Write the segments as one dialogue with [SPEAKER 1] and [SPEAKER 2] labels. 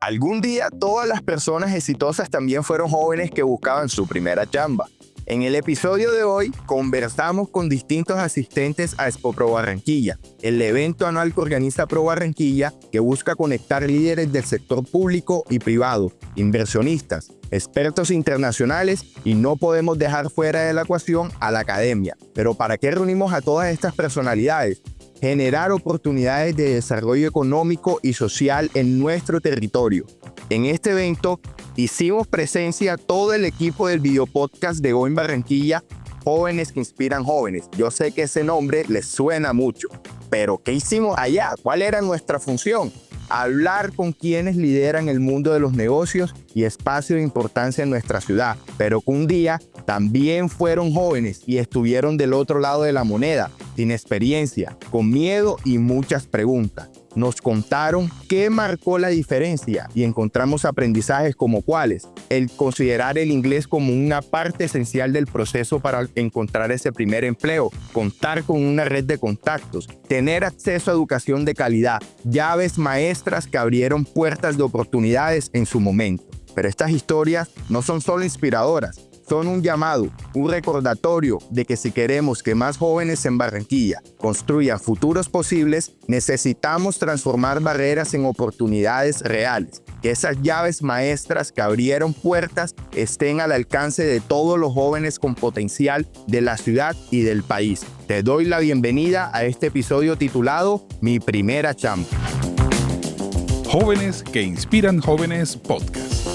[SPEAKER 1] Algún día todas las personas exitosas también fueron jóvenes que buscaban su primera chamba. En el episodio de hoy conversamos con distintos asistentes a Expo Pro Barranquilla, el evento anual que organiza Pro Barranquilla que busca conectar líderes del sector público y privado, inversionistas, expertos internacionales y no podemos dejar fuera de la ecuación a la academia. Pero ¿para qué reunimos a todas estas personalidades? Generar oportunidades de desarrollo económico y social en nuestro territorio. En este evento hicimos presencia todo el equipo del videopodcast de Hoy en Barranquilla, Jóvenes que Inspiran Jóvenes. Yo sé que ese nombre les suena mucho, pero ¿qué hicimos allá? ¿Cuál era nuestra función? Hablar con quienes lideran el mundo de los negocios y espacio de importancia en nuestra ciudad, pero que un día también fueron jóvenes y estuvieron del otro lado de la moneda, sin experiencia, con miedo y muchas preguntas. Nos contaron qué marcó la diferencia y encontramos aprendizajes como cuáles: el considerar el inglés como una parte esencial del proceso para encontrar ese primer empleo, contar con una red de contactos, tener acceso a educación de calidad, llaves maestras que abrieron puertas de oportunidades en su momento. Pero estas historias no son solo inspiradoras, son un llamado, un recordatorio de que si queremos que más jóvenes en Barranquilla construyan futuros posibles, necesitamos transformar barreras en oportunidades reales. Que esas llaves maestras que abrieron puertas estén al alcance de todos los jóvenes con potencial de la ciudad y del país. Te doy la bienvenida a este episodio titulado Mi Primera Chamba.
[SPEAKER 2] Jóvenes que Inspiran Jóvenes Podcast.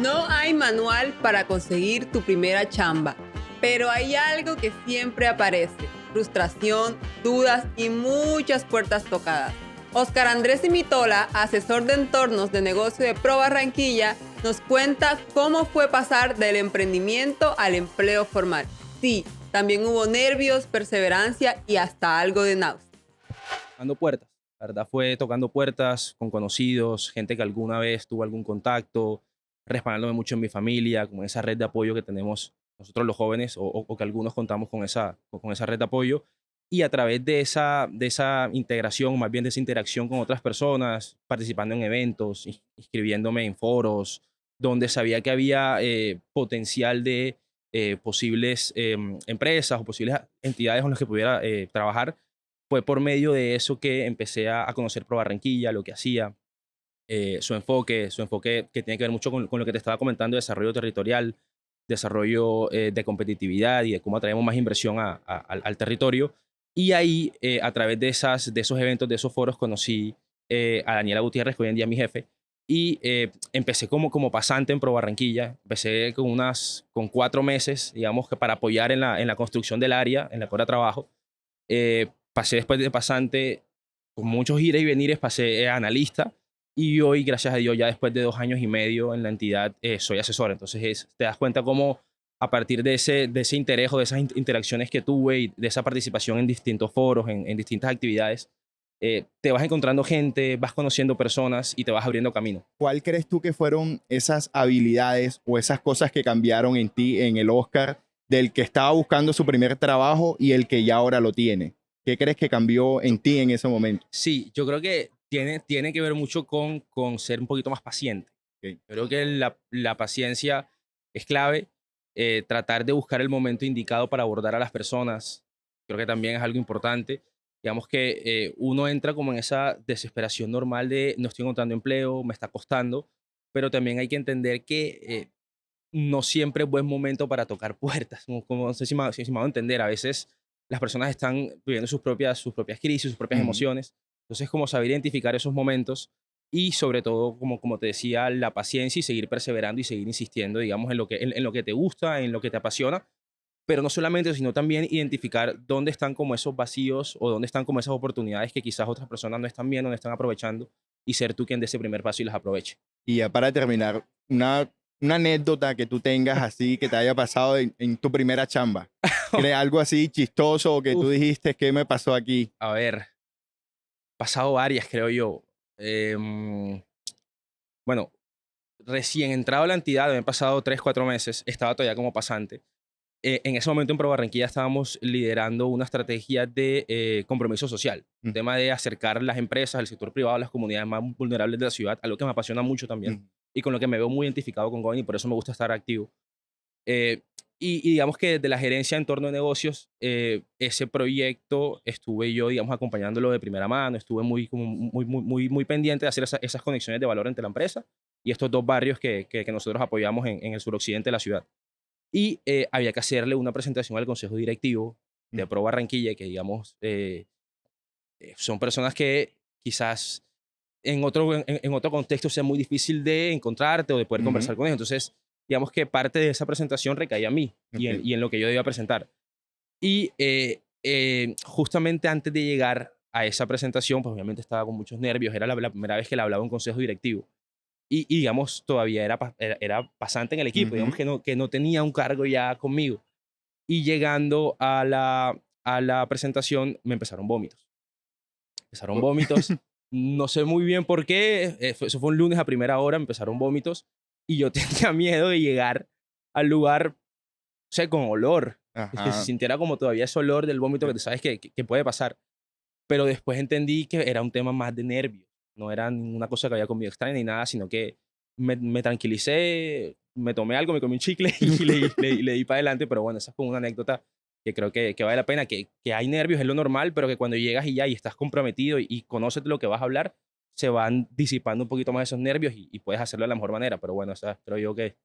[SPEAKER 3] No hay manual para conseguir tu primera chamba, pero hay algo que siempre aparece: frustración, dudas y muchas puertas tocadas. Oscar Andrés Imitola, asesor de entornos de negocio de Pro Barranquilla, nos cuenta cómo fue pasar del emprendimiento al empleo formal. Sí, también hubo nervios, perseverancia y hasta algo de náusea.
[SPEAKER 4] Tocando puertas, la verdad fue tocando puertas con conocidos, gente que alguna vez tuvo algún contacto, respaldándome mucho en mi familia, con esa red de apoyo que tenemos nosotros los jóvenes o que algunos contamos con esa red de apoyo. Y a través de esa integración, más bien de esa interacción con otras personas, participando en eventos, inscribiéndome en foros, donde sabía que había potencial de posibles empresas o posibles entidades con las que pudiera trabajar, fue por medio de eso que empecé a conocer Pro Barranquilla, lo que hacía, su enfoque que tiene que ver mucho con lo que te estaba comentando: desarrollo territorial, desarrollo de competitividad y de cómo atraemos más inversión al territorio. Y ahí, a través de esos eventos, de esos foros, conocí a Daniela Gutiérrez, que hoy en día es mi jefe, y empecé como pasante en Pro Barranquilla. Empecé con 4 meses, digamos, que para apoyar en la construcción del área en la que ahora trabajo. Pasé después de pasante, con muchos ires y venires, pasé a analista. Y hoy, gracias a Dios, ya después de 2 años y medio en la entidad, soy asesor. Entonces te das cuenta cómo a partir de ese interés o de esas interacciones que tuve y de esa participación en distintos foros, en distintas actividades, te vas encontrando gente, vas conociendo personas y te vas abriendo camino.
[SPEAKER 1] ¿Cuál crees tú que fueron esas habilidades o esas cosas que cambiaron en ti, en el Oscar, del que estaba buscando su primer trabajo y el que ya ahora lo tiene? ¿Qué crees que cambió en ti en ese momento?
[SPEAKER 4] Sí, yo creo que tiene que ver mucho con ser un poquito más paciente.
[SPEAKER 1] Okay.
[SPEAKER 4] Yo creo que la paciencia es clave. Tratar de buscar el momento indicado para abordar a las personas, creo que también es algo importante. Digamos que uno entra como en esa desesperación normal de no estoy encontrando empleo, me está costando, pero también hay que entender que no siempre es buen momento para tocar puertas. No sé si me hago entender. A veces las personas están viviendo sus propias crisis, sus propias emociones. Entonces, como saber identificar esos momentos y, sobre todo, como te decía, la paciencia y seguir perseverando y seguir insistiendo, digamos, en lo que te gusta, en lo que te apasiona. Pero no solamente, sino también identificar dónde están como esos vacíos o dónde están como esas oportunidades que quizás otras personas no están viendo, no están aprovechando, y ser tú quien dé ese primer paso y las aproveche.
[SPEAKER 1] Y ya para terminar, una anécdota que tú tengas así, que te haya pasado en tu primera chamba. ¿Crees algo así chistoso o que tú dijiste, qué me pasó aquí?
[SPEAKER 4] A ver, pasado varias, creo yo. Bueno, recién entrado a la entidad, me han pasado 3, 4 meses, estaba todavía como pasante. en ese momento en Pro Barranquilla estábamos liderando una estrategia de compromiso social, un tema de acercar las empresas, el sector privado, a las comunidades más vulnerables de la ciudad, algo que me apasiona mucho también y con lo que me veo muy identificado con Goin y por eso me gusta estar activo. Y digamos que desde la gerencia de entorno de negocios, ese proyecto estuve yo, digamos, acompañándolo de primera mano, estuve muy pendiente de hacer esas conexiones de valor entre la empresa y estos dos barrios que nosotros apoyamos en el suroccidente de la ciudad. Y había que hacerle una presentación al consejo directivo de Pro Barranquilla, que digamos, son personas que quizás en otro contexto sea muy difícil de encontrarte o de poder conversar con ellos. Entonces, digamos que parte de esa presentación recaía a mí y en lo que yo debía presentar. Y justamente antes de llegar a esa presentación, pues obviamente estaba con muchos nervios, era la primera vez que le hablaba a un consejo directivo. Y digamos, todavía era pasante en el equipo, digamos que no tenía un cargo ya conmigo. Y llegando a la presentación, me empezaron vómitos. No sé muy bien por qué, eso fue un lunes a primera hora, me empezaron vómitos. Y yo tenía miedo de llegar al lugar, o sea, con olor. Que se sintiera como todavía ese olor del vómito que tú sabes que puede pasar. Pero después entendí que era un tema más de nervios. No era ninguna cosa que había comido extraña ni nada, sino que me tranquilicé, me tomé algo, me comí un chicle y le di para adelante. Pero bueno, esa es como una anécdota que creo que vale la pena, que hay nervios, es lo normal, pero que cuando llegas y estás comprometido y conoces de lo que vas a hablar, se van disipando un poquito más esos nervios y puedes hacerlo de la mejor manera. Pero bueno, esa creo yo que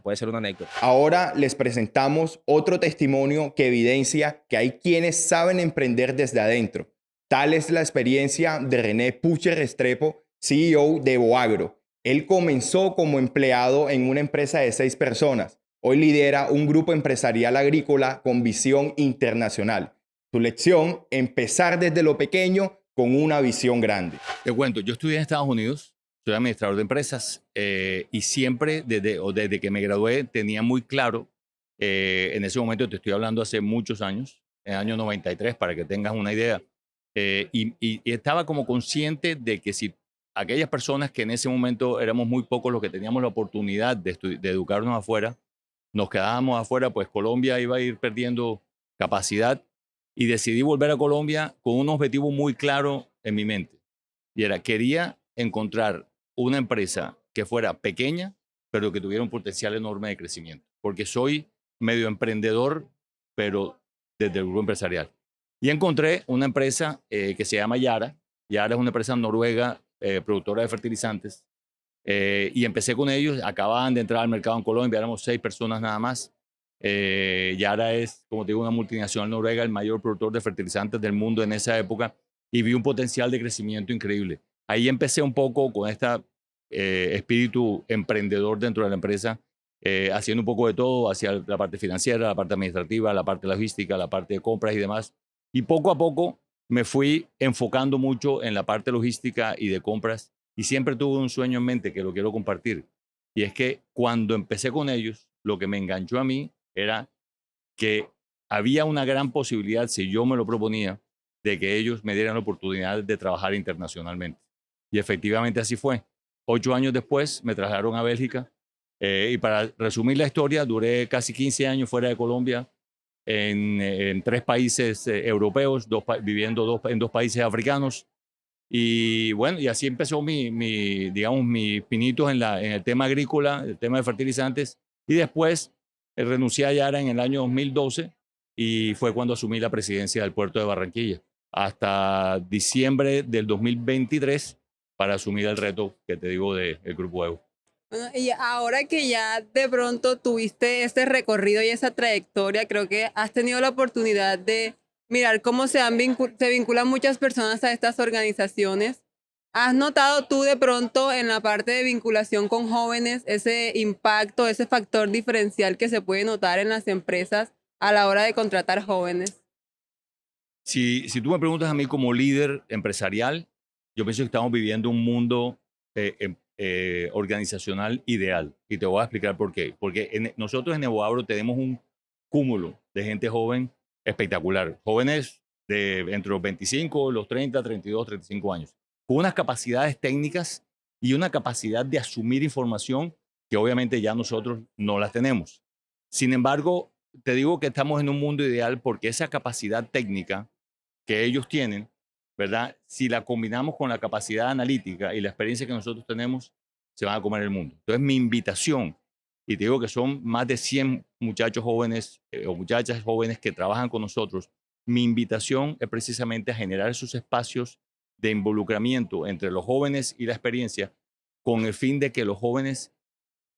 [SPEAKER 4] puede ser una anécdota.
[SPEAKER 1] Ahora les presentamos otro testimonio que evidencia que hay quienes saben emprender desde adentro. Tal es la experiencia de René Puche Restrepo, CEO de Boagro. Él comenzó como empleado en una empresa de 6 personas. Hoy lidera un grupo empresarial agrícola con visión internacional. Su lección, empezar desde lo pequeño con una visión grande.
[SPEAKER 5] Te cuento, yo estudié en Estados Unidos, soy administrador de empresas y siempre desde que me gradué tenía muy claro, en ese momento te estoy hablando hace muchos años, en el año 93 para que tengas una idea, y estaba como consciente de que si aquellas personas que en ese momento éramos muy pocos los que teníamos la oportunidad de educarnos afuera, nos quedábamos afuera, pues Colombia iba a ir perdiendo capacidad y decidí volver a Colombia con un objetivo muy claro en mi mente. Y era, quería encontrar una empresa que fuera pequeña, pero que tuviera un potencial enorme de crecimiento. Porque soy medio emprendedor, pero desde el grupo empresarial. Y encontré una empresa que se llama Yara. Yara es una empresa noruega, productora de fertilizantes. Y empecé con ellos, acababan de entrar al mercado en Colombia, éramos 6 personas nada más. Yara es, como te digo, una multinacional noruega, el mayor productor de fertilizantes del mundo en esa época, y vi un potencial de crecimiento increíble. Ahí empecé un poco con este espíritu emprendedor dentro de la empresa, haciendo un poco de todo, hacia la parte financiera, la parte administrativa, la parte logística, la parte de compras y demás. Y poco a poco me fui enfocando mucho en la parte logística y de compras, y siempre tuve un sueño en mente que lo quiero compartir. Y es que cuando empecé con ellos, lo que me enganchó a mí era que había una gran posibilidad, si yo me lo proponía, de que ellos me dieran la oportunidad de trabajar internacionalmente. Y efectivamente así fue. 8 años después me trasladaron a Bélgica. Y para resumir la historia, duré casi 15 años fuera de Colombia, en 3 países europeos, viviendo en 2 países africanos. Y bueno, y así empezó digamos, mis pinitos en el tema agrícola, el tema de fertilizantes. Y después renuncié a Yara en el año 2012 y fue cuando asumí la presidencia del puerto de Barranquilla, hasta diciembre del 2023 para asumir el reto que te digo del Grupo Evo.
[SPEAKER 3] Bueno, y ahora que ya de pronto tuviste este recorrido y esa trayectoria, creo que has tenido la oportunidad de mirar cómo se vinculan muchas personas a estas organizaciones. ¿Has notado tú de pronto en la parte de vinculación con jóvenes ese impacto, ese factor diferencial que se puede notar en las empresas a la hora de contratar jóvenes?
[SPEAKER 5] Si tú me preguntas a mí como líder empresarial, yo pienso que estamos viviendo un mundo organizacional ideal. Y te voy a explicar por qué. Porque nosotros en Boagro tenemos un cúmulo de gente joven espectacular. Jóvenes entre los 25, los 30, 32, 35 años. Con unas capacidades técnicas y una capacidad de asumir información que obviamente ya nosotros no las tenemos. Sin embargo, te digo que estamos en un mundo ideal porque esa capacidad técnica que ellos tienen, ¿verdad? Si la combinamos con la capacidad analítica y la experiencia que nosotros tenemos, se van a comer el mundo. Entonces, mi invitación, y te digo que son más de 100 muchachos jóvenes o muchachas jóvenes que trabajan con nosotros, mi invitación es precisamente a generar esos espacios de involucramiento entre los jóvenes y la experiencia con el fin de que los jóvenes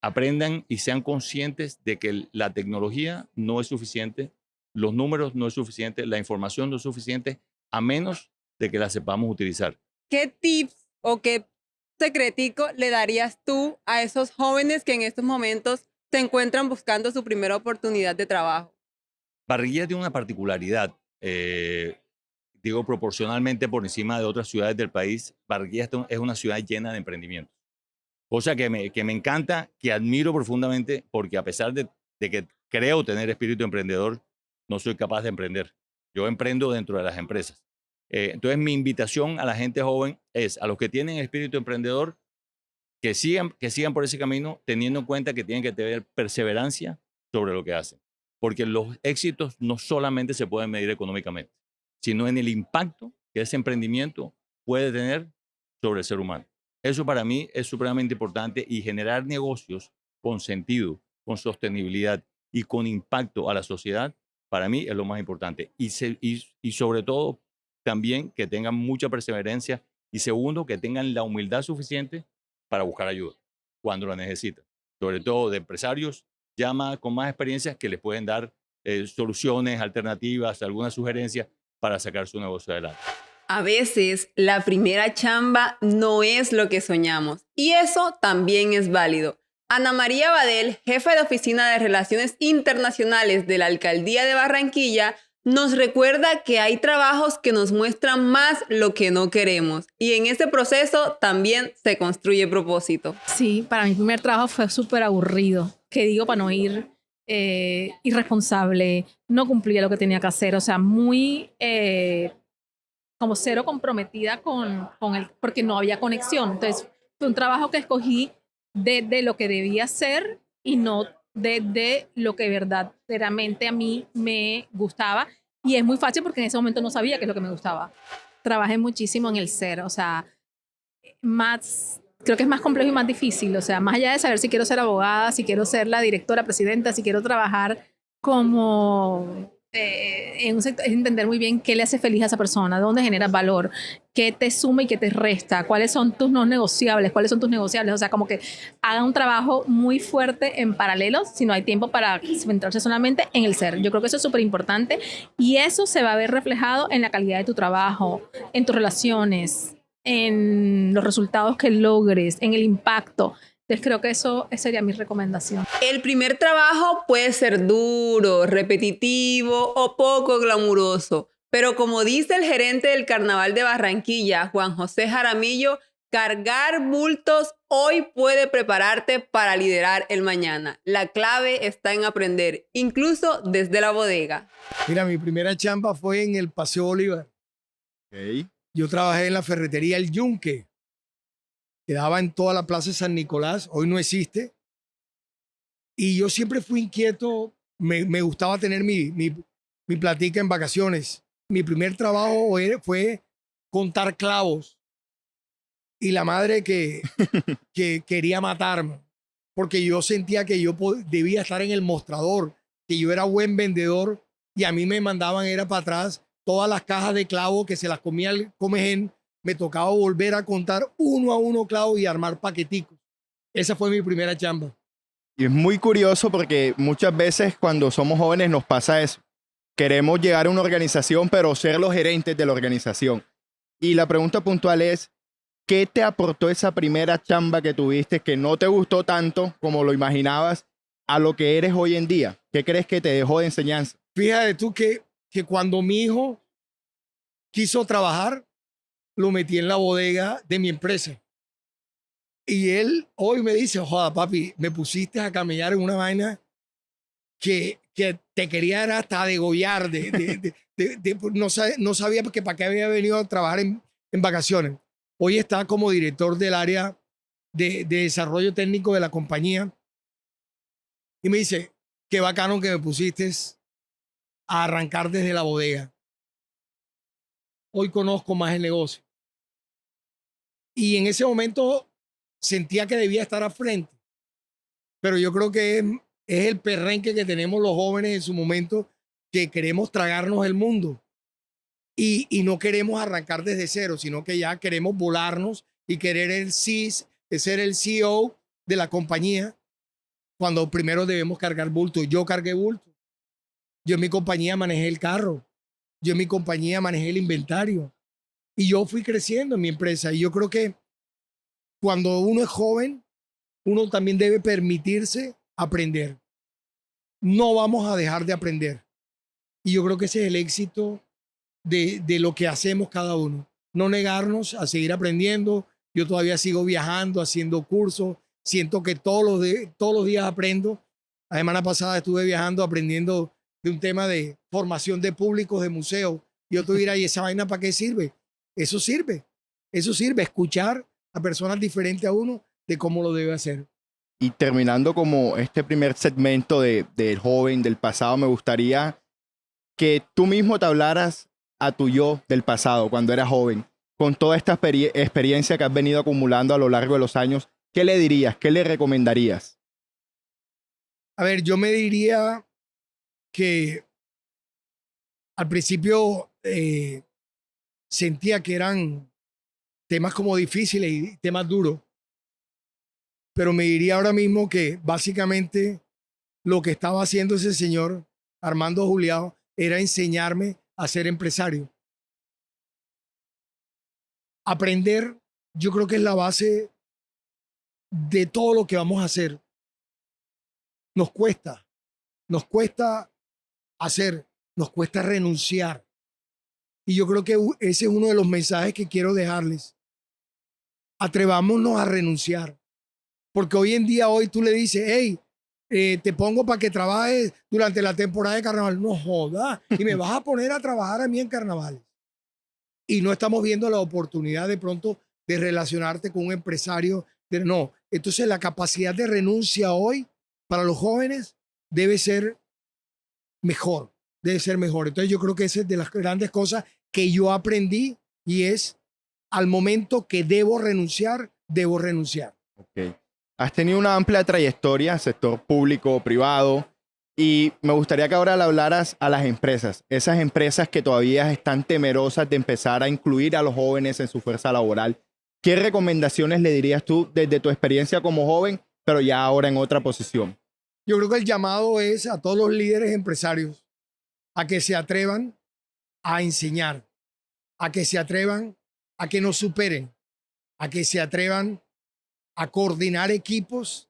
[SPEAKER 5] aprendan y sean conscientes de que la tecnología no es suficiente, los números no es suficiente, la información no es suficiente, a menos de que la sepamos utilizar.
[SPEAKER 3] ¿Qué tips o qué secretico le darías tú a esos jóvenes que en estos momentos se encuentran buscando su primera oportunidad de trabajo?
[SPEAKER 5] Barranquilla tiene una particularidad, digo proporcionalmente por encima de otras ciudades del país. Barranquilla es una ciudad llena de emprendimientos. Cosa que me encanta, que admiro profundamente, porque a pesar de que creo tener espíritu emprendedor, no soy capaz de emprender. Yo emprendo dentro de las empresas. Entonces, mi invitación a la gente joven es, a los que tienen espíritu emprendedor, que sigan por ese camino, teniendo en cuenta que tienen que tener perseverancia sobre lo que hacen. Porque los éxitos no solamente se pueden medir económicamente, sino en el impacto que ese emprendimiento puede tener sobre el ser humano. Eso para mí es supremamente importante, y generar negocios con sentido, con sostenibilidad y con impacto a la sociedad, para mí es lo más importante. Y sobre todo, también que tengan mucha perseverancia, y segundo, que tengan la humildad suficiente para buscar ayuda cuando la necesitan. Sobre todo de empresarios ya con más experiencias que les pueden dar soluciones, alternativas, algunas sugerencias para sacar su negocio adelante.
[SPEAKER 3] A veces la primera chamba no es lo que soñamos, y eso también es válido. Ana María Badel, jefa de Oficina de Relaciones Internacionales de la Alcaldía de Barranquilla, nos recuerda que hay trabajos que nos muestran más lo que no queremos, y en ese proceso también se construye propósito.
[SPEAKER 6] Sí, para mi primer trabajo fue súper aburrido, que digo para no ir irresponsable, no cumplía lo que tenía que hacer, o sea, muy como cero comprometida con porque no había conexión. Entonces, fue un trabajo que escogí de lo que debía ser y no de lo que verdaderamente a mí me gustaba. Y es muy fácil porque en ese momento no sabía qué es lo que me gustaba. Trabajé muchísimo en el ser, o sea, creo que es más complejo y más difícil. O sea, más allá de saber si quiero ser abogada, si quiero ser la directora, presidenta, si quiero trabajar como en un sector, es entender muy bien qué le hace feliz a esa persona, dónde generas valor, qué te suma y qué te resta, cuáles son tus no negociables, cuáles son tus negociables. O sea, como que haga un trabajo muy fuerte en paralelo, si no hay tiempo para centrarse solamente en el ser. Yo creo que eso es súper importante, y eso se va a ver reflejado en la calidad de tu trabajo, en tus relaciones, en los resultados que logres, en el impacto. Entonces creo que esa sería mi recomendación.
[SPEAKER 3] El primer trabajo puede ser duro, repetitivo o poco glamuroso, pero como dice el gerente del Carnaval de Barranquilla, Juan José Jaramillo, cargar bultos hoy puede prepararte para liderar el mañana. La clave está en aprender, incluso desde la bodega.
[SPEAKER 7] Mira, mi primera chamba fue en el Paseo Bolívar.
[SPEAKER 1] Ok.
[SPEAKER 7] Yo trabajé en la ferretería El Yunque. Quedaba en toda la Plaza de San Nicolás, hoy no existe. Y yo siempre fui inquieto, me gustaba tener mi platica en vacaciones. Mi primer trabajo fue contar clavos. Y la madre que quería matarme, porque yo sentía que yo debía estar en el mostrador, que yo era buen vendedor, y a mí me mandaban era para atrás todas las cajas de clavos que se las comía el comején. Me tocaba volver a contar uno a uno clavos y armar paqueticos. Esa fue mi primera chamba.
[SPEAKER 1] Y es muy curioso porque muchas veces cuando somos jóvenes nos pasa eso. Queremos llegar a una organización, pero ser los gerentes de la organización. Y la pregunta puntual es, ¿qué te aportó esa primera chamba que tuviste que no te gustó tanto como lo imaginabas a lo que eres hoy en día? ¿Qué crees que te dejó de enseñanza?
[SPEAKER 7] Fíjate tú que cuando mi hijo quiso trabajar, lo metí en la bodega de mi empresa. Y él hoy me dice, joda, papi, me pusiste a camellar en una vaina que te quería hasta degollar. No sabía que para qué había venido a trabajar en vacaciones. Hoy está como director del área de desarrollo técnico de la compañía. Y me dice, qué bacano que me pusiste a arrancar desde la bodega. Hoy conozco más el negocio. Y en ese momento sentía que debía estar al frente. Pero yo creo que es el perrenque que tenemos los jóvenes en su momento, que queremos tragarnos el mundo. Y no queremos arrancar desde cero, sino que ya queremos volarnos y querer ser el CEO de la compañía, cuando primero debemos cargar bulto. Yo cargué bulto. Yo en mi compañía manejé el carro. Yo en mi compañía manejé el inventario. Y yo fui creciendo en mi empresa. Y yo creo que cuando uno es joven, uno también debe permitirse aprender. No vamos a dejar de aprender. Y yo creo que ese es el éxito de lo que hacemos cada uno. No negarnos a seguir aprendiendo. Yo todavía sigo viajando, haciendo cursos. Siento que todos los días aprendo. La semana pasada estuve viajando, aprendiendo de un tema de formación de públicos de museos. Yo te diré, ¿y esa vaina para qué sirve? Eso sirve. Eso sirve, escuchar a personas diferentes a uno de cómo lo debe hacer.
[SPEAKER 1] Y terminando como este primer segmento del joven, del pasado, me gustaría que tú mismo te hablaras a tu yo del pasado, cuando eras joven, con toda esta experiencia que has venido acumulando a lo largo de los años. ¿Qué le dirías? ¿Qué le recomendarías?
[SPEAKER 7] A ver, yo me diría que al principio sentía que eran temas como difíciles y temas duros, pero me diría ahora mismo que básicamente lo que estaba haciendo ese señor Armando Juliao era enseñarme a ser empresario. Aprender, yo creo que es la base de todo lo que vamos a hacer. Nos cuesta hacer, nos cuesta renunciar. Y yo creo que ese es uno de los mensajes que quiero dejarles. Atrevámonos a renunciar. Porque hoy tú le dices, hey, te pongo para que trabajes durante la temporada de carnaval. No jodas. Y me vas a poner a trabajar a mí en carnavales. Y no estamos viendo la oportunidad de pronto de relacionarte con un empresario. No. Entonces la capacidad de renuncia hoy para los jóvenes debe ser mejor. Debe ser mejor. Entonces yo creo que esa es de las grandes cosas que yo aprendí, y es al momento que debo renunciar, debo renunciar.
[SPEAKER 1] Okay. Has tenido una amplia trayectoria, sector público, privado, y me gustaría que ahora le hablaras a las empresas, esas empresas que todavía están temerosas de empezar a incluir a los jóvenes en su fuerza laboral. ¿Qué recomendaciones le dirías tú desde tu experiencia como joven, pero ya ahora en otra posición?
[SPEAKER 7] Yo creo que el llamado es a todos los líderes empresarios a que se atrevan a enseñar, a que se atrevan a que nos superen, a que se atrevan a coordinar equipos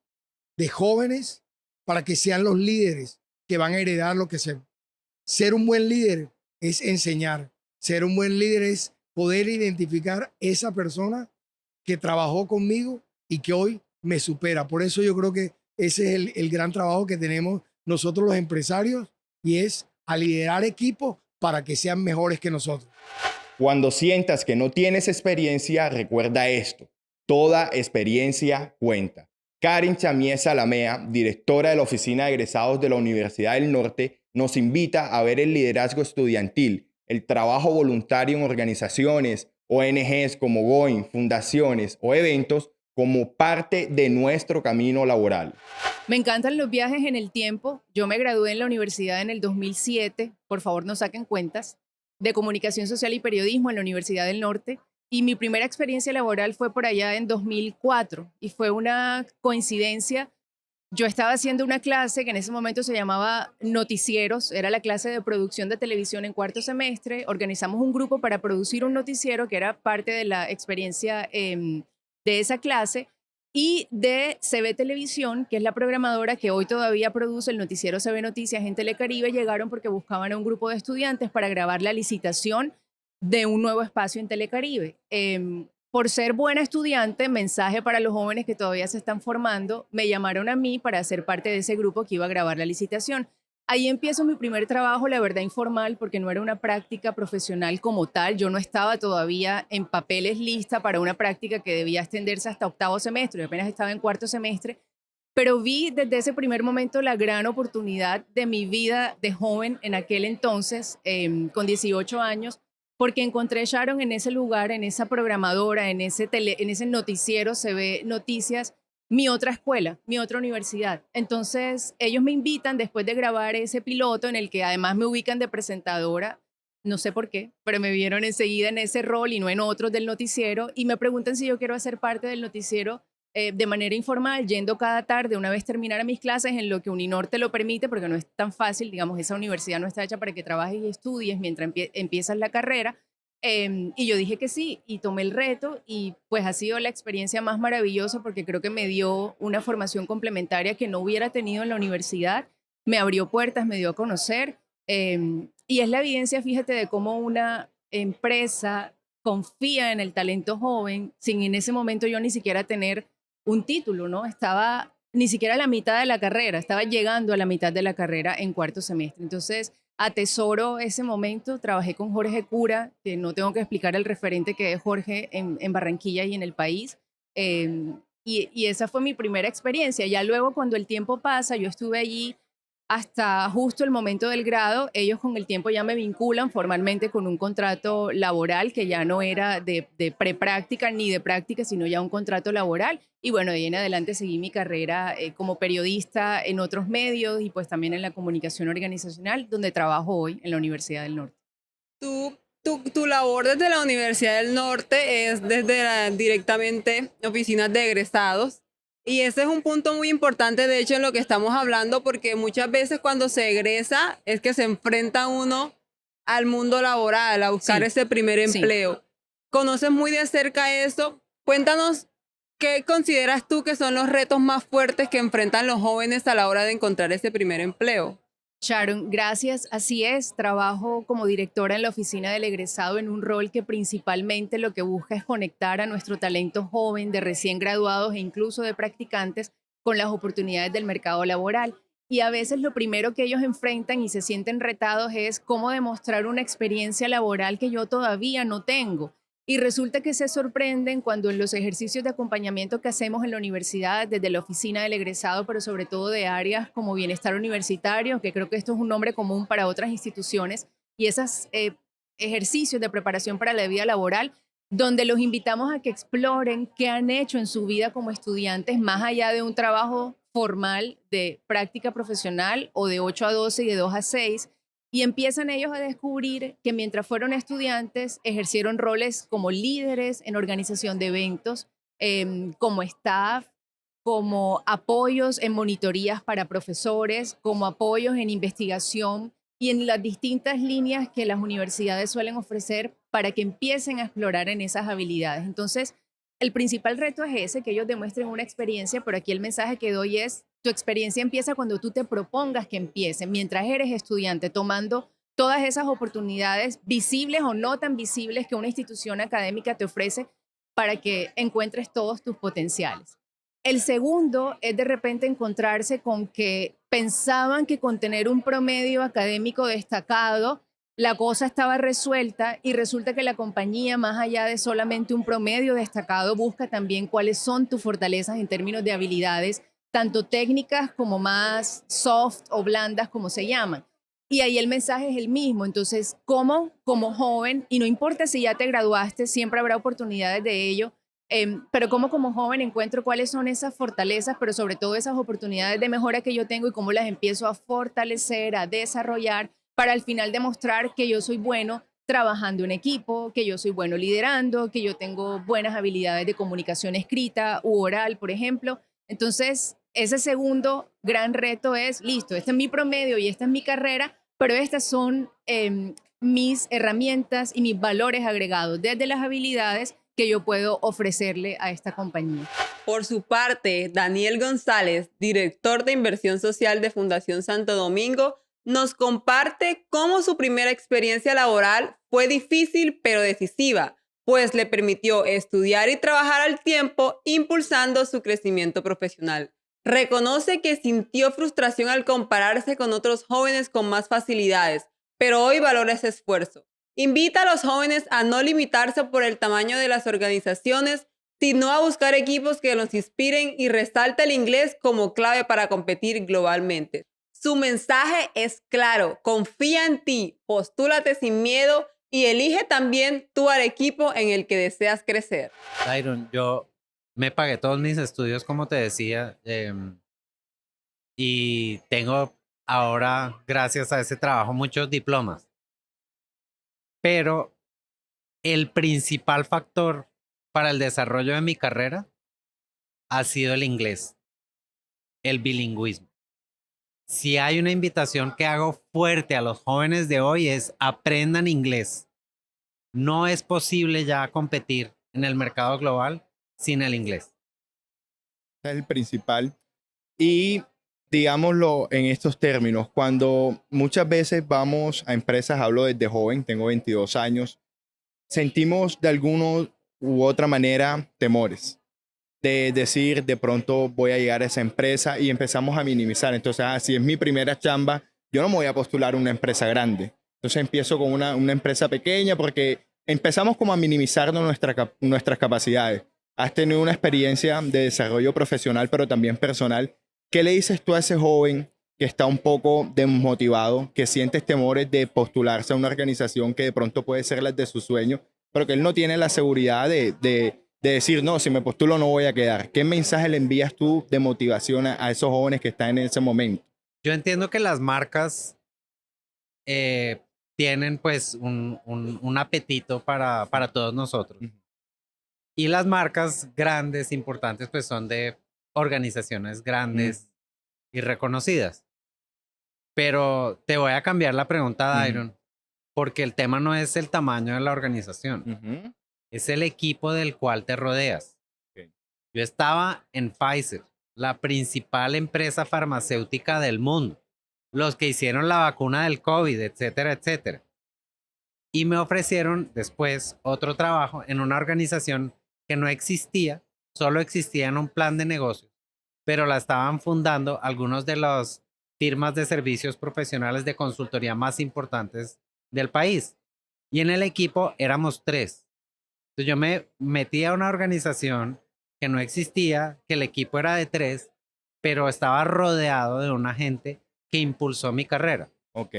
[SPEAKER 7] de jóvenes para que sean los líderes que van a heredar lo que sean. Ser un buen líder es enseñar. Ser un buen líder es poder identificar esa persona que trabajó conmigo y que hoy me supera. Por eso yo creo que ese es el gran trabajo que tenemos nosotros los empresarios, y es a liderar equipos para que sean mejores que nosotros.
[SPEAKER 1] Cuando sientas que no tienes experiencia, recuerda esto: toda experiencia cuenta. Karin Chamiesa Lamea, directora de la Oficina de Egresados de la Universidad del Norte, nos invita a ver el liderazgo estudiantil, el trabajo voluntario en organizaciones, ONGs como GOIN, fundaciones o eventos como parte de nuestro camino laboral.
[SPEAKER 8] Me encantan los viajes en el tiempo. Yo me gradué en la universidad en el 2007, por favor no saquen cuentas, de Comunicación Social y Periodismo en la Universidad del Norte. Y mi primera experiencia laboral fue por allá en 2004 y fue una coincidencia. Yo estaba haciendo una clase que en ese momento se llamaba Noticieros, era la clase de producción de televisión en cuarto semestre. Organizamos un grupo para producir un noticiero que era parte de la experiencia de esa clase, y de CB Televisión, que es la programadora que hoy todavía produce el noticiero CB Noticias en Telecaribe. Llegaron porque buscaban a un grupo de estudiantes para grabar la licitación de un nuevo espacio en Telecaribe. Por ser buena estudiante, mensaje para los jóvenes que todavía se están formando, me llamaron a mí para ser parte de ese grupo que iba a grabar la licitación. Ahí empiezo mi primer trabajo, la verdad informal, porque no era una práctica profesional como tal. Yo no estaba todavía en papeles lista para una práctica que debía extenderse hasta octavo semestre. Yo apenas estaba en cuarto semestre, pero vi desde ese primer momento la gran oportunidad de mi vida de joven en aquel entonces, con 18 años, porque encontré, Sharon, en ese lugar, en esa programadora, en ese noticiero se ve noticias, mi otra escuela, mi otra universidad. Entonces, ellos me invitan después de grabar ese piloto en el que además me ubican de presentadora, no sé por qué, pero me vieron enseguida en ese rol y no en otros del noticiero, y me preguntan si yo quiero hacer parte del noticiero de manera informal, yendo cada tarde, una vez terminara mis clases, en lo que Uninor te lo permite, porque no es tan fácil, digamos, esa universidad no está hecha para que trabajes y estudies mientras empiezas la carrera. Y yo dije que sí, y tomé el reto, y pues ha sido la experiencia más maravillosa, porque creo que me dio una formación complementaria que no hubiera tenido en la universidad, me abrió puertas, me dio a conocer, y es la evidencia, fíjate, de cómo una empresa confía en el talento joven, sin en ese momento yo ni siquiera tener un título, ¿no? Estaba ni siquiera a la mitad de la carrera, estaba llegando a la mitad de la carrera en cuarto semestre. Entonces, atesoro ese momento, trabajé con Jorge Cura, que no tengo que explicar el referente que es Jorge en Barranquilla y en el país, y esa fue mi primera experiencia. Ya luego, cuando el tiempo pasa, yo estuve allí hasta justo el momento del grado, ellos con el tiempo ya me vinculan formalmente con un contrato laboral que ya no era de prepráctica ni de práctica, sino ya un contrato laboral. Y bueno, de ahí en adelante seguí mi carrera como periodista en otros medios y pues también en la comunicación organizacional, donde trabajo hoy en la Universidad del Norte.
[SPEAKER 3] Tu labor desde la Universidad del Norte es directamente oficinas de egresados. Y ese es un punto muy importante, de hecho, en lo que estamos hablando, porque muchas veces cuando se egresa es que se enfrenta uno al mundo laboral, a buscar ese primer empleo. Sí. ¿Conoces muy de cerca eso? Cuéntanos, ¿qué consideras tú que son los retos más fuertes que enfrentan los jóvenes a la hora de encontrar ese primer empleo?
[SPEAKER 8] Sharon, gracias. Así es, trabajo como directora en la oficina del egresado en un rol que principalmente lo que busca es conectar a nuestro talento joven de recién graduados e incluso de practicantes con las oportunidades del mercado laboral. Y a veces lo primero que ellos enfrentan y se sienten retados es cómo demostrar una experiencia laboral que yo todavía no tengo. Y resulta que se sorprenden cuando en los ejercicios de acompañamiento que hacemos en la universidad, desde la oficina del egresado, pero sobre todo de áreas como bienestar universitario, que creo que esto es un nombre común para otras instituciones, y esos ejercicios de preparación para la vida laboral, donde los invitamos a que exploren qué han hecho en su vida como estudiantes, más allá de un trabajo formal de práctica profesional o de 8 a 12 y de 2 a 6, y empiezan ellos a descubrir que mientras fueron estudiantes ejercieron roles como líderes en organización de eventos, como staff, como apoyos en monitorías para profesores, como apoyos en investigación y en las distintas líneas que las universidades suelen ofrecer para que empiecen a explorar en esas habilidades. Entonces, el principal reto es ese, que ellos demuestren una experiencia, pero aquí el mensaje que doy es: tu experiencia empieza cuando tú te propongas que empiece, mientras eres estudiante, tomando todas esas oportunidades visibles o no tan visibles que una institución académica te ofrece para que encuentres todos tus potenciales. El segundo es de repente encontrarse con que pensaban que con tener un promedio académico destacado la cosa estaba resuelta, y resulta que la compañía, más allá de solamente un promedio destacado, busca también cuáles son tus fortalezas en términos de habilidades, tanto técnicas como más soft o blandas, como se llaman. Y ahí el mensaje es el mismo. Entonces, ¿cómo como joven, y no importa si ya te graduaste, siempre habrá oportunidades de ello, pero cómo como joven encuentro cuáles son esas fortalezas, pero sobre todo esas oportunidades de mejora que yo tengo y cómo las empiezo a fortalecer, a desarrollar, para al final demostrar que yo soy bueno trabajando en equipo, que yo soy bueno liderando, que yo tengo buenas habilidades de comunicación escrita u oral, por ejemplo. Entonces, ese segundo gran reto es: listo, este es mi promedio y esta es mi carrera, pero estas son mis herramientas y mis valores agregados desde las habilidades que yo puedo ofrecerle a esta compañía.
[SPEAKER 3] Por su parte, Daniel González, director de Inversión Social de Fundación Santo Domingo, nos comparte cómo su primera experiencia laboral fue difícil pero decisiva, pues le permitió estudiar y trabajar al tiempo, impulsando su crecimiento profesional. Reconoce que sintió frustración al compararse con otros jóvenes con más facilidades, pero hoy valora ese esfuerzo. Invita a los jóvenes a no limitarse por el tamaño de las organizaciones, sino a buscar equipos que los inspiren y resalta el inglés como clave para competir globalmente. Su mensaje es claro: confía en ti, postúlate sin miedo y elige también tú al equipo en el que deseas crecer.
[SPEAKER 9] Dairon, yo me pagué todos mis estudios, como te decía, y tengo ahora, gracias a ese trabajo, muchos diplomas. Pero el principal factor para el desarrollo de mi carrera ha sido el inglés, el bilingüismo. Si hay una invitación que hago fuerte a los jóvenes de hoy es aprendan inglés. No es posible ya competir en el mercado global sin el inglés.
[SPEAKER 1] Es el principal. Y digámoslo en estos términos, cuando muchas veces vamos a empresas, hablo desde joven, tengo 22 años, sentimos de alguna u otra manera temores de decir, de pronto voy a llegar a esa empresa y empezamos a minimizar. Entonces, si es mi primera chamba, yo no me voy a postular a una empresa grande. Entonces empiezo con una empresa pequeña porque empezamos como a minimizar nuestras capacidades. Has tenido una experiencia de desarrollo profesional, pero también personal. ¿Qué le dices tú a ese joven que está un poco desmotivado, que siente temores de postularse a una organización que de pronto puede ser la de su sueño, pero que él no tiene la seguridad de decir, no, si me postulo no voy a quedar? ¿Qué mensaje le envías tú de motivación a esos jóvenes que están en ese momento?
[SPEAKER 9] Yo entiendo que las marcas tienen pues un apetito para todos nosotros. Y las marcas grandes, importantes, pues son de organizaciones grandes y reconocidas. Pero te voy a cambiar la pregunta, Dairon, porque el tema no es el tamaño de la organización, es el equipo del cual te rodeas.
[SPEAKER 1] Okay.
[SPEAKER 9] Yo estaba en Pfizer, la principal empresa farmacéutica del mundo, los que hicieron la vacuna del COVID, etcétera, etcétera. Y me ofrecieron después otro trabajo en una organización que no existía, solo existía en un plan de negocios, pero la estaban fundando algunos de las firmas de servicios profesionales de consultoría más importantes del país. Y en el equipo éramos 3. Entonces yo me metí a una organización que no existía, que el equipo era de 3, pero estaba rodeado de una gente que impulsó mi carrera.
[SPEAKER 1] Ok.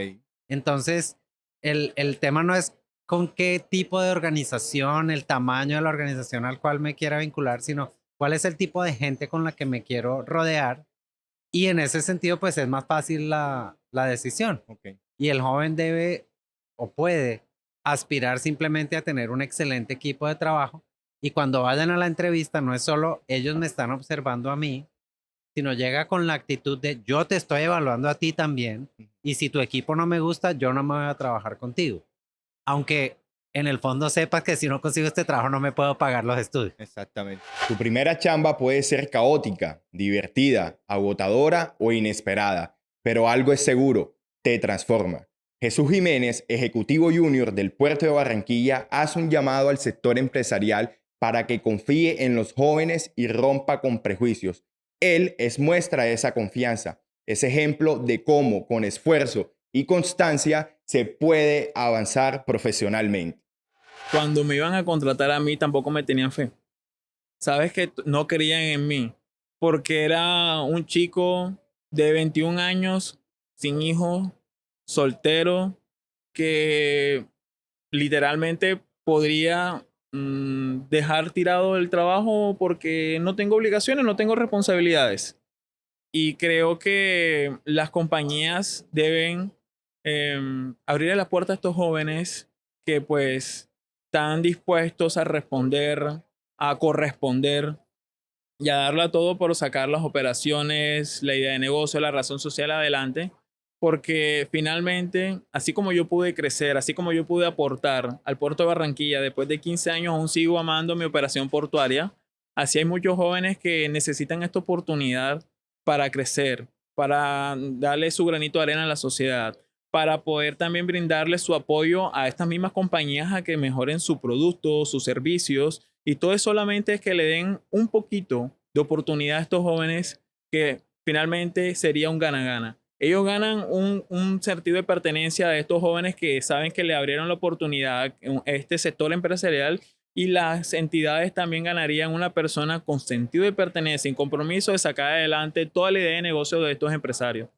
[SPEAKER 9] Entonces, el tema no es con qué tipo de organización, el tamaño de la organización al cual me quiera vincular, sino cuál es el tipo de gente con la que me quiero rodear. Y en ese sentido, pues es más fácil la decisión.
[SPEAKER 1] Okay.
[SPEAKER 9] Y el joven debe o puede aspirar simplemente a tener un excelente equipo de trabajo. Y cuando vayan a la entrevista, no es solo ellos me están observando a mí, sino llega con la actitud de yo te estoy evaluando a ti también. Y si tu equipo no me gusta, yo no me voy a trabajar contigo. Aunque en el fondo sepas que si no consigo este trabajo no me puedo pagar los estudios.
[SPEAKER 1] Exactamente. Tu primera chamba puede ser caótica, divertida, agotadora o inesperada, pero algo es seguro, te transforma. Jesús Jiménez, ejecutivo junior del puerto de Barranquilla, hace un llamado al sector empresarial para que confíe en los jóvenes y rompa con prejuicios. Él es muestra de esa confianza, es ejemplo de cómo con esfuerzo y constancia se puede avanzar profesionalmente.
[SPEAKER 10] Cuando me iban a contratar a mí tampoco me tenían fe. Sabes que no creían en mí porque era un chico de 21 años, sin hijos, soltero, que literalmente podría dejar tirado el trabajo porque no tengo obligaciones, no tengo responsabilidades. Y creo que las compañías deben abrirle las puertas a estos jóvenes que pues están dispuestos a responder, a corresponder y a darla todo por sacar las operaciones, la idea de negocio, la razón social adelante. Porque finalmente, así como yo pude crecer, así como yo pude aportar al puerto de Barranquilla, después de 15 años aún sigo amando mi operación portuaria, así hay muchos jóvenes que necesitan esta oportunidad para crecer, para darle su granito de arena a la sociedad, para poder también brindarle su apoyo a estas mismas compañías a que mejoren su producto, sus servicios, y todo es solamente que le den un poquito de oportunidad a estos jóvenes que finalmente sería un gana-gana. Ellos ganan un sentido de pertenencia de estos jóvenes que saben que le abrieron la oportunidad a este sector empresarial y las entidades también ganarían una persona con sentido de pertenencia, sin compromiso de sacar adelante toda la idea de negocio de estos empresarios.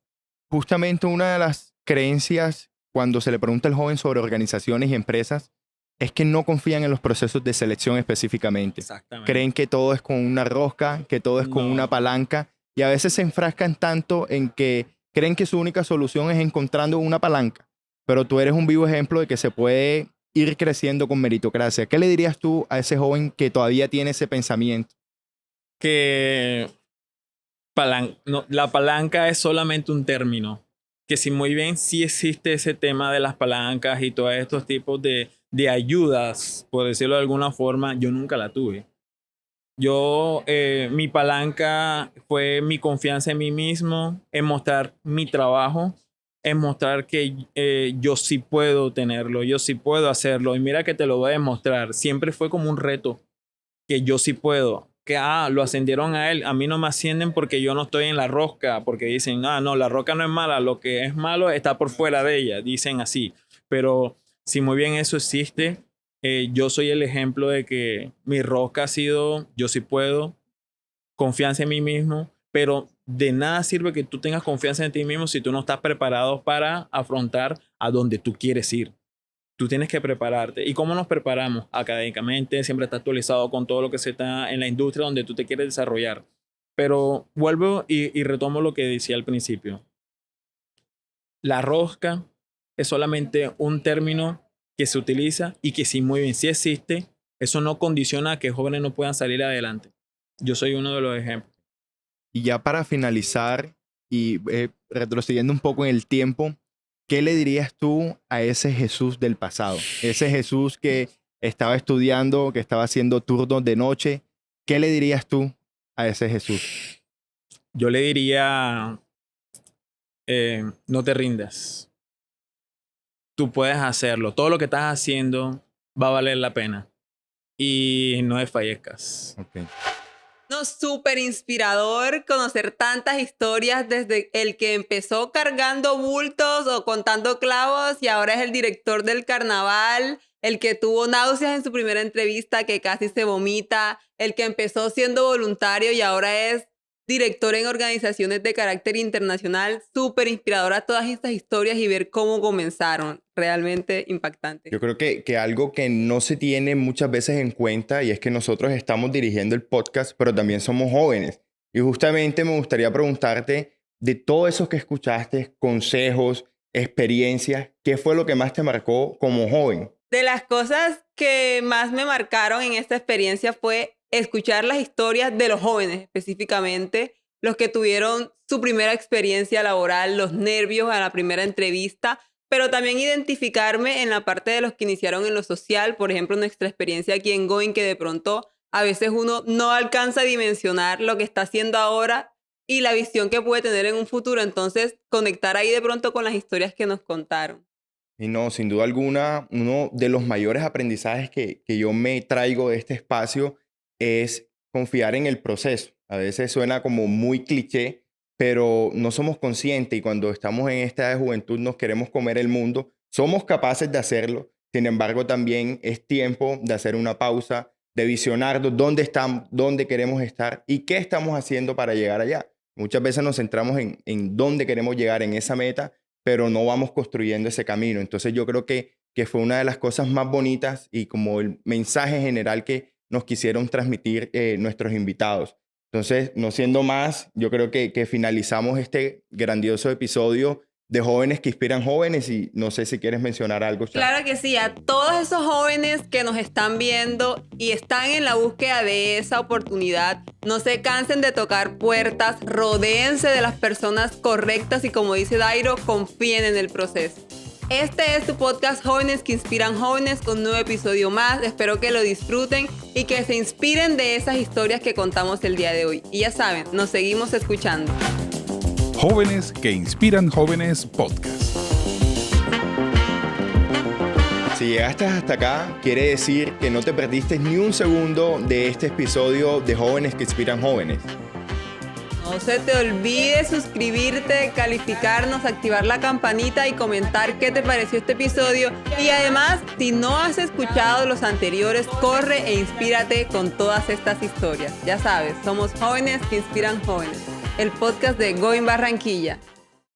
[SPEAKER 1] Justamente una de las creencias cuando se le pregunta al joven sobre organizaciones y empresas es que no confían en los procesos de selección específicamente.
[SPEAKER 10] Exactamente.
[SPEAKER 1] Creen que todo es con una rosca, que todo es con
[SPEAKER 10] No.
[SPEAKER 1] una palanca, y a veces se enfrascan tanto en que creen que su única solución es encontrando una palanca. Pero tú eres un vivo ejemplo de que se puede ir creciendo con meritocracia. ¿Qué le dirías tú a ese joven que todavía tiene ese pensamiento?
[SPEAKER 10] Que la palanca es solamente un término. Que si muy bien sí existe ese tema de las palancas y todos estos tipos de ayudas, por decirlo de alguna forma, yo nunca la tuve. Mi palanca fue mi confianza en mí mismo, en mostrar mi trabajo, en mostrar que yo sí puedo tenerlo, yo sí puedo hacerlo. Y mira que te lo voy a demostrar. Siempre fue como un reto, que yo sí puedo. Que lo ascendieron a él, a mí no me ascienden porque yo no estoy en la rosca, porque dicen, no, la rosca no es mala, lo que es malo está por fuera de ella, dicen así. Pero si muy bien eso existe, yo soy el ejemplo de que mi rosca ha sido, yo sí puedo, confianza en mí mismo, pero de nada sirve que tú tengas confianza en ti mismo si tú no estás preparado para afrontar a donde tú quieres ir. Tú tienes que prepararte. ¿Y cómo nos preparamos? Académicamente, siempre está actualizado con todo lo que se está en la industria donde tú te quieres desarrollar. Pero vuelvo y retomo lo que decía al principio. La rosca es solamente un término que se utiliza y que sí, muy bien, sí existe. Eso no condiciona a que jóvenes no puedan salir adelante. Yo soy uno de los ejemplos.
[SPEAKER 1] Y ya para finalizar y retrocediendo un poco en el tiempo, ¿qué le dirías tú a ese Jesús del pasado? Ese Jesús que estaba estudiando, que estaba haciendo turnos de noche. ¿Qué le dirías tú a ese Jesús?
[SPEAKER 10] Yo le diría, no te rindas. Tú puedes hacerlo. Todo lo que estás haciendo va a valer la pena. Y no desfallezcas.
[SPEAKER 1] Okay.
[SPEAKER 3] No, súper inspirador conocer tantas historias desde el que empezó cargando bultos o contando clavos y ahora es el director del carnaval, el que tuvo náuseas en su primera entrevista que casi se vomita, el que empezó siendo voluntario y ahora es director en organizaciones de carácter internacional. Súper inspiradora todas estas historias y ver cómo comenzaron. Realmente impactante.
[SPEAKER 1] Yo creo que algo que no se tiene muchas veces en cuenta y es que nosotros estamos dirigiendo el podcast, pero también somos jóvenes. Y justamente me gustaría preguntarte de todo eso que escuchaste, consejos, experiencias, ¿qué fue lo que más te marcó como joven?
[SPEAKER 3] De las cosas que más me marcaron en esta experiencia fue escuchar las historias de los jóvenes específicamente, los que tuvieron su primera experiencia laboral, los nervios a la primera entrevista, pero también identificarme en la parte de los que iniciaron en lo social, por ejemplo, nuestra experiencia aquí en Going, que de pronto a veces uno no alcanza a dimensionar lo que está haciendo ahora y la visión que puede tener en un futuro. Entonces, conectar ahí de pronto con las historias que nos contaron.
[SPEAKER 1] Y no, sin duda alguna, uno de los mayores aprendizajes que yo me traigo de este espacio es confiar en el proceso. A veces suena como muy cliché, pero no somos conscientes y cuando estamos en esta edad de juventud nos queremos comer el mundo. Somos capaces de hacerlo, sin embargo también es tiempo de hacer una pausa, de visionar dónde estamos, dónde queremos estar y qué estamos haciendo para llegar allá. Muchas veces nos centramos en dónde queremos llegar, en esa meta, pero no vamos construyendo ese camino. Entonces yo creo que fue una de las cosas más bonitas y como el mensaje general que nos quisieron transmitir nuestros invitados. Entonces, no siendo más, yo creo que finalizamos este grandioso episodio de Jóvenes que Inspiran Jóvenes y no sé si quieres mencionar algo. Char.
[SPEAKER 3] Claro que sí, a todos esos jóvenes que nos están viendo y están en la búsqueda de esa oportunidad, no se cansen de tocar puertas, rodéense de las personas correctas y como dice Dairo, confíen en el proceso. Este es tu podcast Jóvenes que Inspiran Jóvenes con un nuevo episodio más. Espero que lo disfruten y que se inspiren de esas historias que contamos el día de hoy. Y ya saben, nos seguimos escuchando.
[SPEAKER 2] Jóvenes que Inspiran Jóvenes Podcast.
[SPEAKER 1] Si llegaste hasta acá, quiere decir que no te perdiste ni un segundo de este episodio de Jóvenes que Inspiran Jóvenes.
[SPEAKER 3] No se te olvide suscribirte, calificarnos, activar la campanita y comentar qué te pareció este episodio. Y además, si no has escuchado los anteriores, corre e inspírate con todas estas historias. Ya sabes, somos Jóvenes que Inspiran Jóvenes, el podcast de Going Barranquilla.